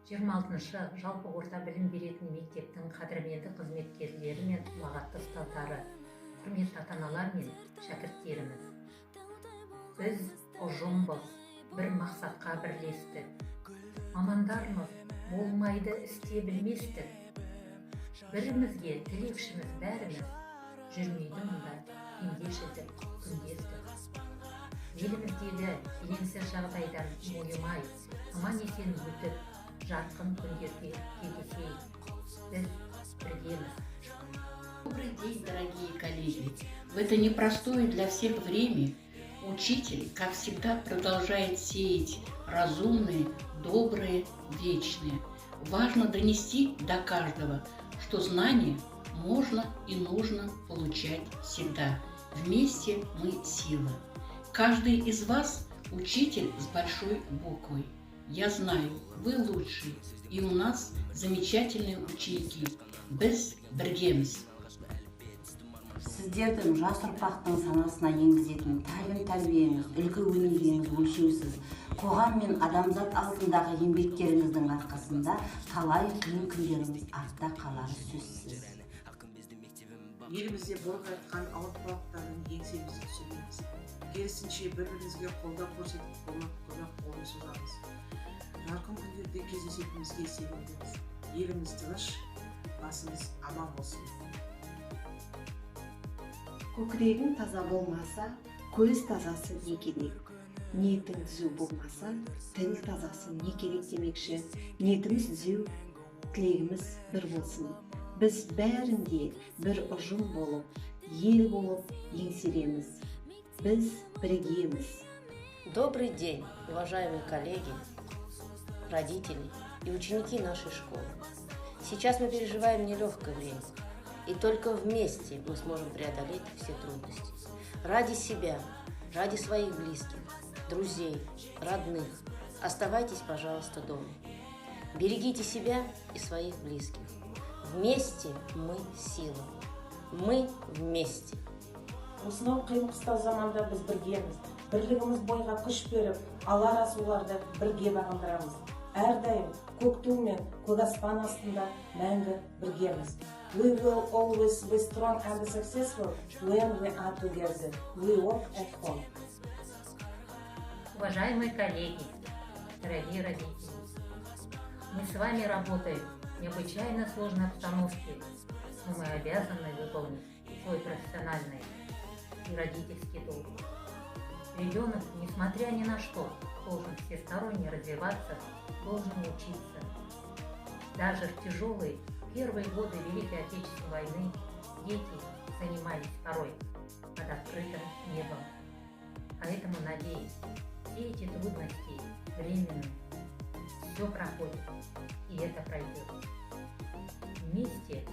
26-шы жалпы орта білім беретін мектептің қадірменді қызметкерлері мен ұлағатты ұстаздары, құрметті ата-аналар мен шәкірттеріміз. Біз ұжымбыз, бір мақсатқа бірлестік. Мамандармыз, болмайды істе білместік. Бірімізге тілекшіміз бәріміз, жүрмейді мұнда пендешілдік, күндестік. Еліміздегі келеңсіз жағдайдан мойымай, аман-есен өтіп, жарқын күндерге кездесейік. Біз біргеміз. Добрый день, дорогие коллеги! В это непростое для всех время учитель, как всегда, продолжает сеять разумные, добрые, вечные. Важно донести до каждого, что знания можно и нужно получать всегда. Вместе мы сила. Каждый из вас учитель с большой буквой. Я знаю, вы лучшие, и у нас замечательные ученики. Біз біргеміз. Сіздердің жас ұрпақтың санасына енгізетін тәлім тәрбиеңіз, үлгі өнегеңіз өлшеусіз. Қоғам мен адамзат алдындағы еңбектеріңіздің арқасында талай қиын күндеріңіз артта қалары сөзсіз. Елімізде болып жатқан ауыртпалықтардың еңсемізді түсірмейміз. Керісінше бір-бірімізге қолдау көрсетіп, көмек қолын созамыз. Жарқын күндерде кездесетінімізге сенеміз. Еліміз тыныш, басымыз аман болсын. Көкірегің таза болмаса, көз тазасы не керек? Ниетің түзу болмаса, тіл тазасы не керек демекші? Ниетіміз түзу, тілегіміз бір болсын. Біз бәрінде бір ұжым болып, ел болып еңселеміз. Біз біргеміз. Добрый день, уважаемые коллеги, родители и ученики нашей школы. Сейчас мы переживаем нелегкое время, и только вместе мы сможем преодолеть все трудности. Ради себя, ради своих близких, друзей, родных, оставайтесь, пожалуйста, дома. Берегите себя и своих близких. Вместе мы сила. Мы вместе. Осынау қиын-қыстау заманда біз біргеміз. Бірлігіміз бойға күш беріп, алар асуларды бірге бағындырамыз. Әрдайым көк ту мен көк аспан астында мәңгі біргеміз. We will always be strong and successful when we are together. We walk at home. Уважаемые коллеги, дорогие родители, мы с вами работаем в необычайно сложной обстановке, но мы обязаны выполнить свой профессиональный и родительский долг. Ребенок, несмотря ни на что, должен всесторонне развиваться, должен учиться. Даже в тяжелые первые годы Великой Отечественной войны дети занимались порой под открытым небом. Поэтому надеюсь, все эти трудности временны. Все проходит, и это пройдет. Вместе